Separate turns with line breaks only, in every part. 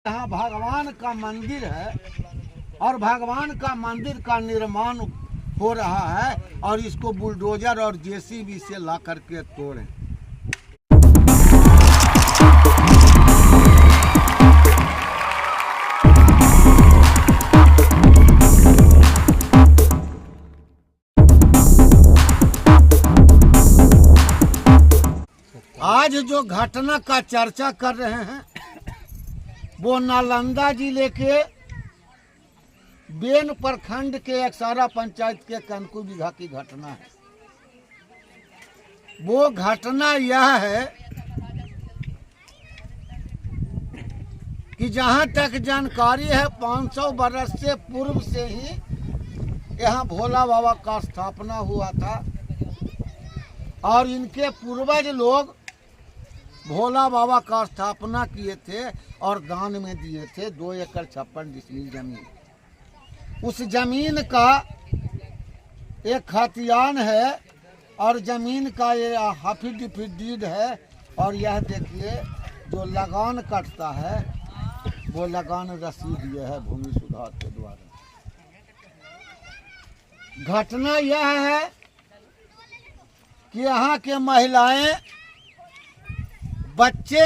यहाँ भगवान का मंदिर है और भगवान का मंदिर का निर्माण हो रहा है और इसको बुलडोजर और जेसीबी से ला करके तोड़ें। आज जो घटना का चर्चा कर रहे हैं वो नालंदा जिले के बेन प्रखंड के एकसारा पंचायत के कनकू बीघा की घटना है। वो घटना यह है कि जहां तक जानकारी है 500 बरस से पूर्व से ही यहाँ भोला बाबा का स्थापना हुआ था और इनके पूर्वज लोग भोला बाबा का स्थापना किए थे और दान में दिए थे 2 एकड़ 56 डिसमिल जमीन। उस जमीन का एक खतियान है और जमीन का ये हाफिड है और यह देखिए जो लगान कटता है वो लगान रसीद ये है भूमि सुधार के द्वारा। घटना यह है कि यहाँ के महिलाएं, बच्चे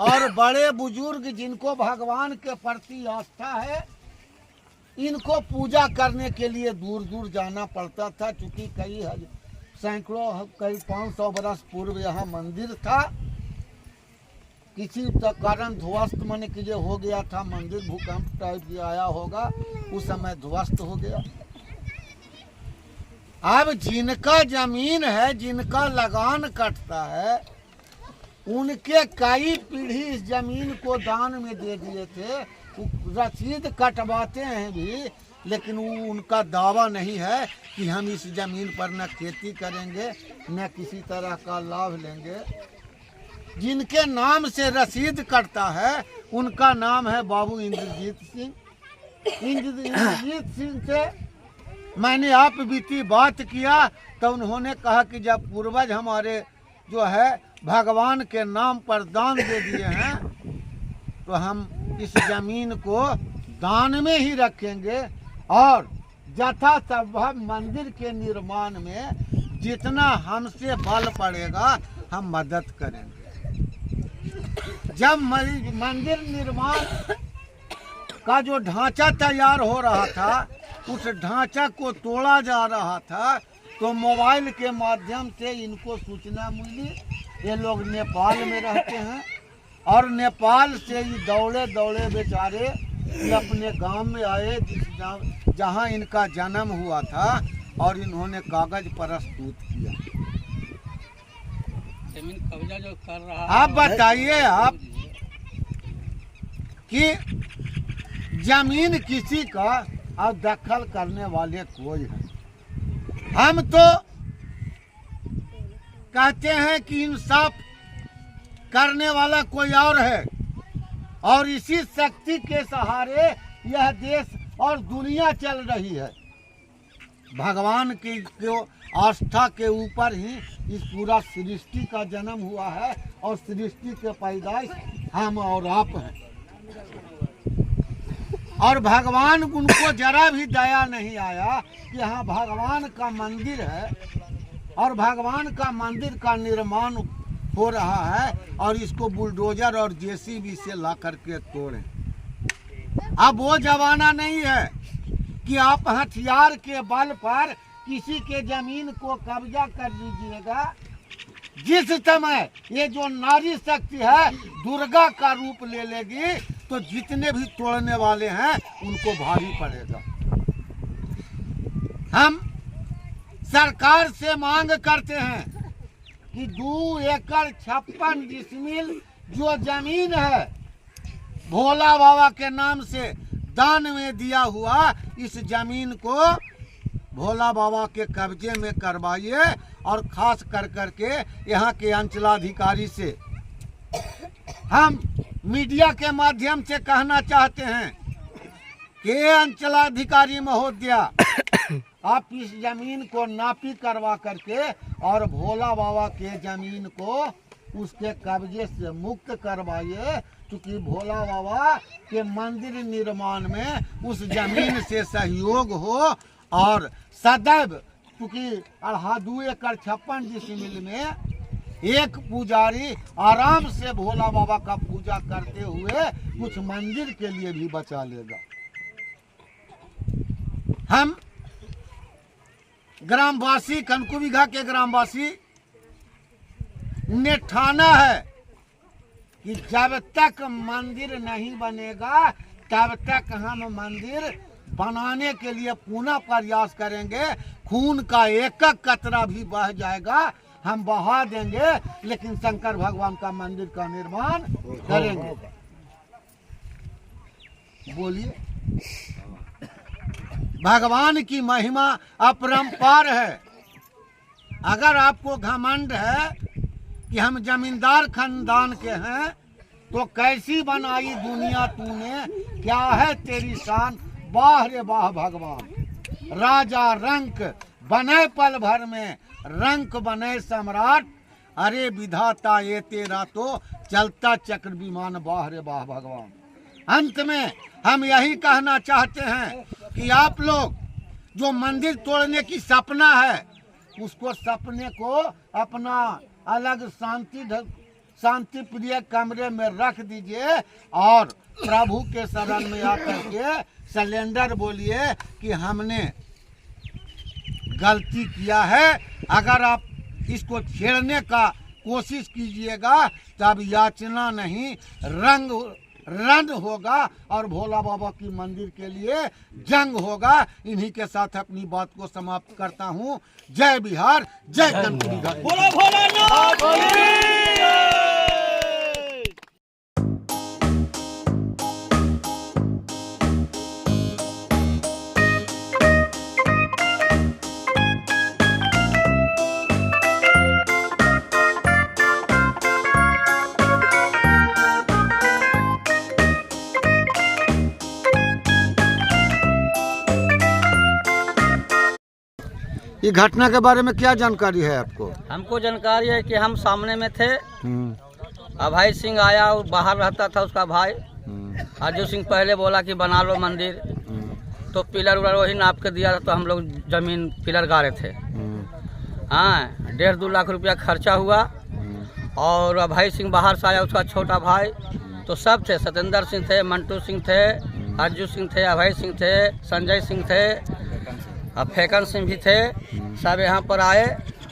और बड़े बुजुर्ग जिनको भगवान के प्रति आस्था है, इनको पूजा करने के लिए दूर दूर जाना पड़ता था। चूँकि सैकड़ों 500 बरस पूर्व यहाँ मंदिर था, किसी कारण ध्वस्त मन कीजिए हो गया था मंदिर, भूकंप टाइप भी आया होगा, उस समय ध्वस्त हो गया। अब जिनका जमीन है, जिनका लगान कटता है, उनके कई पीढ़ी इस जमीन को दान में दे दिए थे। रसीद कटवाते हैं भी, लेकिन वो उनका दावा नहीं है कि हम इस जमीन पर न खेती करेंगे न किसी तरह का लाभ लेंगे। जिनके नाम से रसीद कटता है उनका नाम है बाबू इंद्रजीत सिंह। इंद्रजीत सिंह से मैंने आप बीती बात किया तो उन्होंने कहा कि जब पूर्वज हमारे जो है भगवान के नाम पर दान दे दिए हैं तो हम इस जमीन को दान में ही रखेंगे और यथासंभव मंदिर के निर्माण में जितना हमसे बल पड़ेगा हम मदद करेंगे। जब मंदिर निर्माण का जो ढांचा तैयार हो रहा था, उस ढांचा को तोड़ा जा रहा था, तो मोबाइल के माध्यम से इनको सूचना मिली। ये लोग नेपाल में रहते हैं और नेपाल से ही दौड़े दौड़े बेचारे अपने गांव में आए जहां इनका जन्म हुआ था और इन्होंने कागज प्रस्तुत किया।
जमीन कब्जा जो कर रहा है,
आप बताइए आप कि जमीन किसी का और दखल करने वाले कोई है। हम तो कहते हैं कि इंसाफ करने वाला कोई और है और इसी शक्ति के सहारे यह देश और दुनिया चल रही है। भगवान की जो आस्था के ऊपर ही इस पूरा सृष्टि का जन्म हुआ है और सृष्टि के पैदाइश हम और आप हैं। और भगवान उनको जरा भी दया नहीं आया कि यहाँ भगवान का मंदिर है और भगवान का मंदिर का निर्माण हो रहा है और इसको बुलडोजर और जेसीबी से ला करके तोड़ें। अब वो जमाना नहीं है कि आप हथियार के बल पर किसी के जमीन को कब्जा कर लीजिएगा। जिस समय ये जो नारी शक्ति है दुर्गा का रूप ले लेगी तो जितने भी तोड़ने वाले हैं उनको भारी पड़ेगा। हम सरकार से मांग करते हैं कि 2 एकड़ 56 डिसमिल जो जमीन है भोला बाबा के नाम से दान में दिया हुआ, इस जमीन को भोला बाबा के कब्जे में करवाइए। और खास कर करके यहाँ के अंचलाधिकारी से हम मीडिया के माध्यम से कहना चाहते हैं कि अंचलाधिकारी महोदया, आप इस जमीन को नापी करवा करके और भोला बाबा के जमीन को उसके कब्जे से मुक्त करवाइए चूंकि भोला बाबा के मंदिर निर्माण में उस जमीन से सहयोग हो और सदैव, चूंकि 2 एकड़ 56 डिसमिल में एक पुजारी आराम से भोला बाबा का पूजा करते हुए कुछ मंदिर के लिए भी बचा लेगा। हम ग्रामवासी, कनकुबिघा के ग्रामवासी ने ठाना है कि जब तक मंदिर नहीं बनेगा तब तक हम मंदिर बनाने के लिए पुनः प्रयास करेंगे। खून का एक एक कतरा भी बह जाएगा, हम बहा देंगे, लेकिन शंकर भगवान का मंदिर का निर्माण करेंगे। बोलिए। भगवान की महिमा अपरंपार है। अगर आपको घमंड है कि हम जमींदार खानदान के हैं तो कैसी बनाई दुनिया तूने, क्या है तेरी शान, वाह रे वाह भगवान। राजा रंक बने पल भर में, रंक बने सम्राट, अरे विधाता ये तेरा तो चलता चक्र विमान, वाह रे वाह भगवान। अंत में हम यही कहना चाहते हैं कि आप लोग जो मंदिर तोड़ने की सपना है, उसको सपने को अपना अलग शांति प्रिय कमरे में रख दीजिए और प्रभु के शरण में आकर के सिलेंडर बोलिए कि हमने गलती किया है। अगर आप इसको छेड़ने का कोशिश कीजिएगा तब याचना नहीं रण होगा और भोला बाबा की मंदिर के लिए जंग होगा। इन्हीं के साथ अपनी बात को समाप्त करता हूँ। जय बिहार, जय कनकुबिघा।
बोलो भोलेनाथ।
ये घटना के बारे में क्या जानकारी है आपको?
हमको जानकारी है कि हम सामने में थे, अभय सिंह आया और बाहर रहता था उसका भाई। अर्जुन सिंह पहले बोला कि बना लो मंदिर, तो पिलर उलर वही नाप के दिया था, तो हम लोग जमीन पिलर गाड़े थे। हाँ, 1.5-2 लाख रुपया खर्चा हुआ और अभय सिंह बाहर से आया, उसका छोटा भाई, तो सब थे। सत्येंद्र सिंह थे, मंटू सिंह थे, अर्जुन सिंह थे, अभय सिंह थे, संजय सिंह थे, अब फेकन सिंह भी थे। सब यहाँ पर आए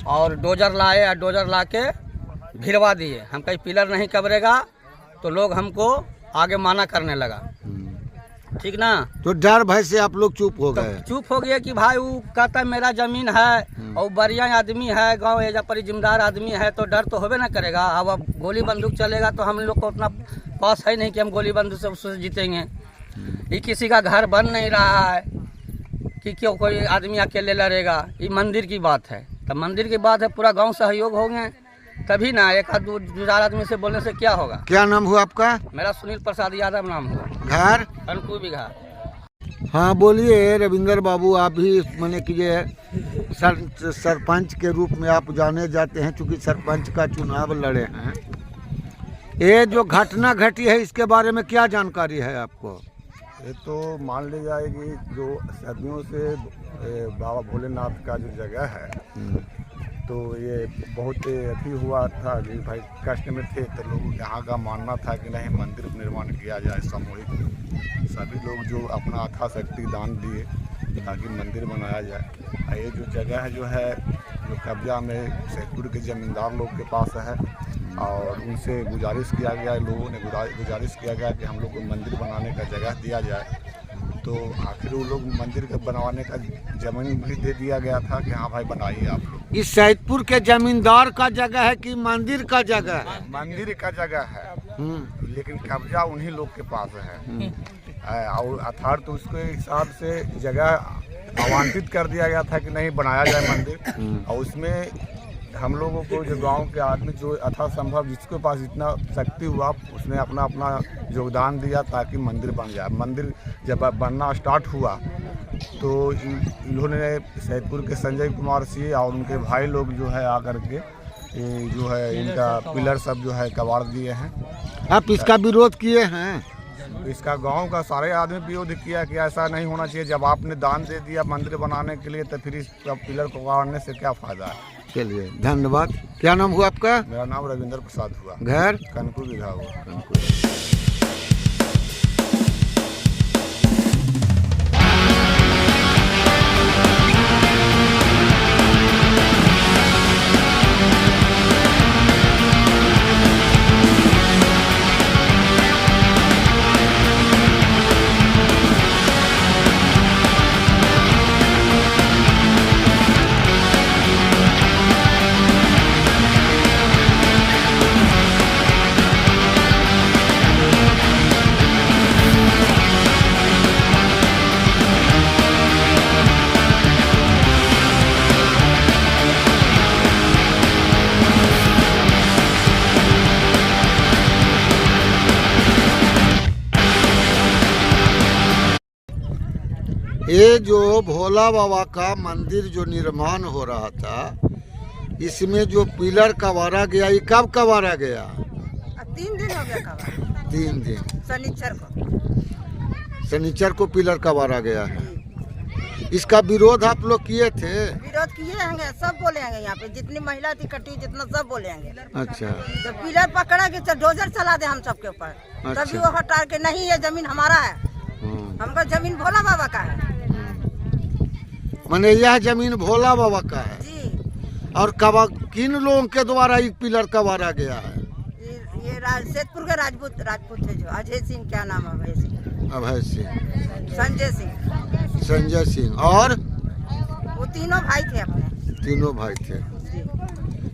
और डोजर लाए और डोजर ला के भिड़वा दिए। हम कहीं पिलर नहीं कबरेगा तो लोग हमको आगे माना करने लगा, ठीक ना।
तो डर भय से आप लोग चुप हो गए?
चुप हो गए कि भाई वो कहता मेरा जमीन है और बढ़िया आदमी है, गांव एजा पर जिम्मेदार आदमी है, तो डर तो होबे ना करेगा। अब गोली बंदूक चलेगा तो हम लोग को उतना पास है नहीं कि हम गोली बंदूक से उससे जीतेंगे। ये किसी का घर बन नहीं रहा है कि क्यों कोई आदमी अकेले लड़ेगा। ये मंदिर की बात है, तब मंदिर की बात है, पूरा गांव सहयोग होंगे तभी ना। एक आध 2-4 आदमी से बोलने से क्या होगा।
क्या नाम हुआ आपका?
मेरा सुनील प्रसाद यादव नाम हुआ।
घर?
कनकुबिघा।
हाँ बोलिए रविंदर बाबू, आप भी मैंने कीजिए सरपंच के रूप में आप जाने जाते हैं, चूँकि सरपंच का चुनाव लड़े हैं। ये जो घटना घटी है इसके बारे में क्या जानकारी है आपको?
ये तो मान ली जाएगी जो सदियों से बाबा भोलेनाथ का जो जगह है, तो ये बहुत अति हुआ था कि भाई कष्ट में थे, तो लोग यहाँ का मानना था कि नहीं मंदिर निर्माण किया जाए सामूहिक। सभी लोग जो अपना यथाशक्ति दान दिए ताकि मंदिर बनाया जाए। ये जो जगह है जो कब्जा में सैदपुर के जमींदार लोग के पास है और उनसे गुजारिश किया गया, लोगों ने गुजारिश किया गया कि हम लोग को मंदिर बनाने का जगह दिया जाए। तो आखिर वो लोग मंदिर के बनवाने का जमीन भी दे दिया गया था कि हाँ भाई बनाइए आप लोग।
इस सैदपुर के जमींदार का जगह है कि मंदिर का जगह है?
मंदिर का जगह है, लेकिन कब्जा उन्हीं लोग के पास है और अर्थात तो उसके हिसाब से जगह आवंटित कर दिया गया था कि नहीं बनाया जाए मंदिर। और उसमें हम लोगों को जो गांव के आदमी जो यथासंभव जिसके पास जितना शक्ति हुआ उसने अपना अपना योगदान दिया ताकि मंदिर बन जाए। मंदिर जब बनना स्टार्ट हुआ तो इन्होंने सैदपुर के संजय कुमार सिंह और उनके भाई लोग जो है आकर के ये जो है इनका पिलर सब जो है कबाड़ दिए हैं।
आप इसका विरोध किए हैं?
इसका गांव का सारे आदमी विरोध किया कि ऐसा नहीं होना चाहिए। जब आपने दान दे दिया मंदिर बनाने के लिए तो फिर इस पिलर को गाड़ने से क्या फायदा है।
चलिए धन्यवाद। क्या नाम हुआ आपका?
मेरा नाम रविंद्र प्रसाद हुआ।
घर?
कनकू बिघा हुआ।
ये जो भोला बाबा का मंदिर जो निर्माण हो रहा था, इसमें जो पिलर कबारा गया, ये कब कबारा गया?
3 दिन हो गया कबारा।
3 दिन। शनिचर को पिलर कबारा गया है। इसका विरोध आप लोग किए थे?
विरोध किए होंगे, सब बोले होंगे यहाँ पे जितनी महिला थी इकट्ठी, जितना सब बोले होंगे।
अच्छा।
तो पिलर पकड़ा के डोजर चला दे हम सबके ऊपर।
अच्छा।
तभी वो हटा के नहीं, ये जमीन हमारा है, हमको जमीन भोला बाबा का है।
माने यह जमीन भोला बाबा का है
जी।
और किन लोगों के द्वारा एक पिलर कबारा गया है?
ये सेतपुर के राजपूत थे, जो अजय सिंह, क्या नाम है अभय सिंह?
अभय सिंह,
संजय सिंह
और
वो तीनों भाई थे अपने।
तीनों भाई थे।
जी।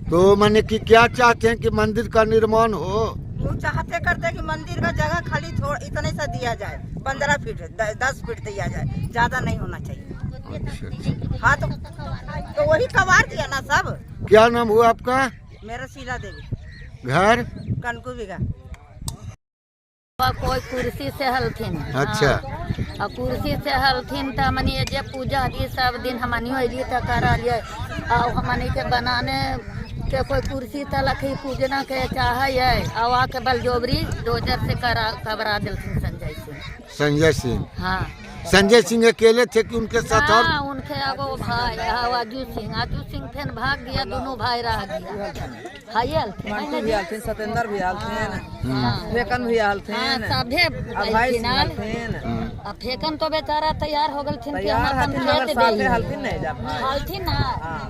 तो माने कि क्या चाहते हैं कि मंदिर का निर्माण हो?
वो चाहते करते कि मंदिर का जगह खाली इतने सा दिया जाए, 15 फीट 10 फीट दिया जाए, ज्यादा नहीं होना चाहिए।
अच्छा।
हाँ तो वही कबाड़ दिया ना सब।
क्या नाम हुआ आपका?
मेरा शीला देवी।
घर?
कनकू बिघा।
कोई कुर्सी से हलथिन।
अच्छा।
और कुर्सी से हलथिन तो हमनी जे पूजा दी सब दिन हमनी अली तो करा लिए, और हमनी के बनाने के कोई कुर्सी तलक ही पूजना के चाहे, और आके बलजोबरी डोजर से कबरा दिलथिन संजय सिंह।
संजय सिंह।
हाँ।
संजय सिंह अकेले थे कि उनके साथ और?
हाँ, उनके एगो भाई आजू सिंह फिर भाग गया, दोनों भाई रह गया।
मंटू भी आलथिन, सतेंद्र भी आलथिन, फेकन भी आलथिन,
सभे अब फेकन तो बेचारा तैयार हो गल थिन कि हम अपन खेत दे हलथिन ना,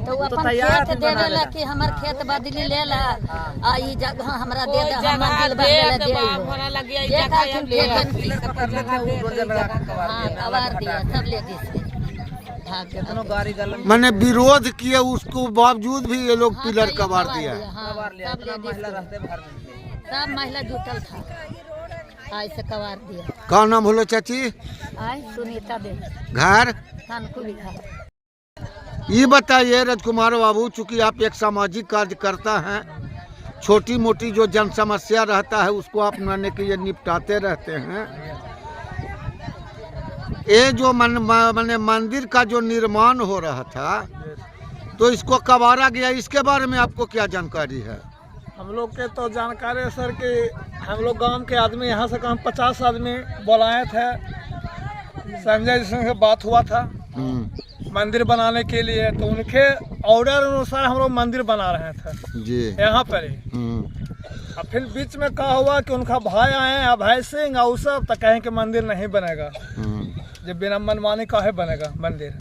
तो अपन खेत दे देला कि हमर खेत बदली ले ला, आ ई जगह हमरा दे दे, हम मंदिर बदले दे होना लगिया ई जगह कबार दिया सब ले दी।
मैंने विरोध किया, उसको बावजूद भी ये लोग पिलर कबार दिया।
सब महिला जुटल था, आज से कबार दिया।
क्या नाम बोलो चाची?
आज सुनीता देवी।
घर?
कनकू बिघा।
ये बताइए राजकुमार बाबू, चूंकि आप एक सामाजिक कार्यकर्ता हैं, छोटी मोटी जो जन समस्या रहता है उसको आप माने कि ये निपटाते रहते हैं। ये जो माने मंदिर का जो निर्माण हो रहा था, तो इसको कबारा गया, इसके बारे में आपको क्या जानकारी है?
हम लोग के तो जानकारी है सर कि हम लोग गांव के आदमी यहाँ से कम 50 आदमी बुलाए थे, संजय सिंह से बात हुआ था मंदिर बनाने के लिए, तो उनके ऑर्डर अनुसार हम लोग मंदिर बना रहे थे जी यहाँ पर ही। अब फिर बीच में कहा हुआ कि उनका भाई आए अभय सिंह और सब, तो कहें कि मंदिर नहीं बनेगा, जब बिना मनमानी का है बनेगा मंदिर,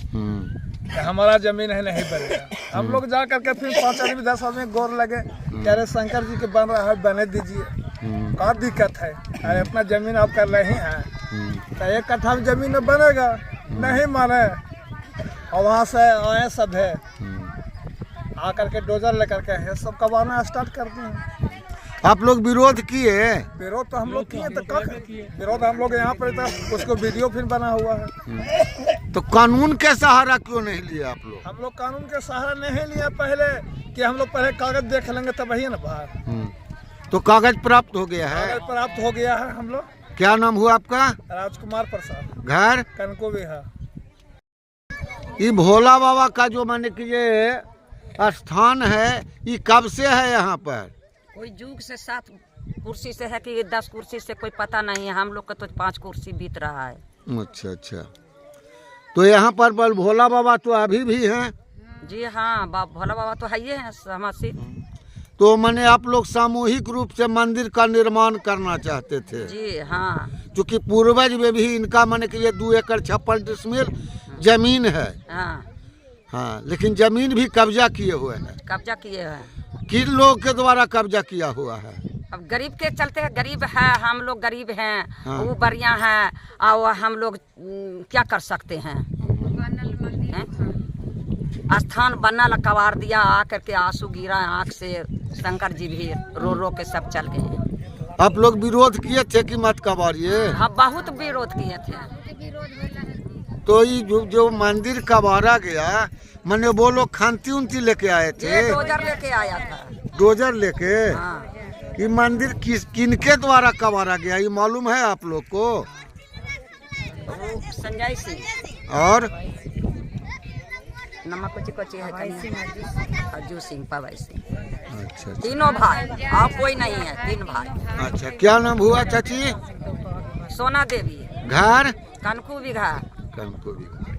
हमारा जमीन है नहीं बनेगा। हम लोग जा करके फिर 5 आदमी 10 आदमी गौर लगे, कह रहे शंकर जी के बन रहा है, बने दीजिए, क्या दिक्कत है, अरे अपना जमीन आप कर रहे हैं, तो 1 कट्ठा में जमीन में बनेगा, नहीं माने, और वहाँ से आए सब है आकर के डोजर लेकर के है सब कबाना स्टार्ट करते हैं।
आप लोग विरोध किए?
विरोध तो हम लोग किए, तो विरोध हम लोग यहाँ पर था, उसको वीडियो फिर बना हुआ है।
तो कानून के सहारा क्यों नहीं लिया आप लोग?
हम लोग कानून के सहारा नहीं लिया पहले, कि हम लोग पहले कागज देख लेंगे तब ही ना बाहर।
तो कागज प्राप्त हो गया है?
कागज प्राप्त हो गया है। हम लोग।
क्या नाम हुआ आपका?
राजकुमार प्रसाद।
घर?
कनको बिघा।
ये भोला बाबा का जो माने कि ये स्थान है, ये कब से है यहाँ पर?
कोई जुग से 7 कुर्सी से है कि 10 कुर्सी से कोई पता नहीं है। हम लोग का तो 5 कुर्सी बीत रहा है।
अच्छा अच्छा। तो यहाँ पर बल भोला बाबा तो अभी भी हैं?
जी हाँ, भोला बाबा तो है ही है समर्थित।
तो मैंने आप लोग सामूहिक रूप से मंदिर का निर्माण करना चाहते थे?
जी हाँ।
क्योंकि पूर्वज में भी इनका मैंने कि ये 2 एकड़ 56 डिसमिल जमीन है।
हाँ
हाँ, लेकिन जमीन भी कब्जा किए हुए हैं।
कब्जा किए हैं।
किन लोग के द्वारा कब्जा किया हुआ है?
अब गरीब के चलते गरीब है, हम लोग गरीब हैं।
हाँ।
वो बढ़िया है और हम लोग क्या कर सकते हैं? स्थान बनल कबार दिया, आकर के आंसू गिरा आँख से। शंकर जी भी रो रो के सब चल गए।
आप लोग विरोध किए थे कि मत कबारिए?
हाँ, बहुत विरोध किए थे।
तो ये जो मंदिर कबारा गया, मैंने वो लोग खांती उनती लेके आए थे?
ये डोजर लेके आया था।
डोजर लेके?
हाँ।
ये मंदिर किनके द्वारा कबारा गया, ये मालूम है आप लोग को?
वो संजय सिंह
और
नमक कुची है अर्जू सिंह, पवई सिंह।
अच्छा।
तीनों भाई, और कोई नहीं है, 3 भाई।
अच्छा, क्या नाम हुआ चाची?
सोना देवी,
घर?
कनकू बिघा।
कनकू बिघा।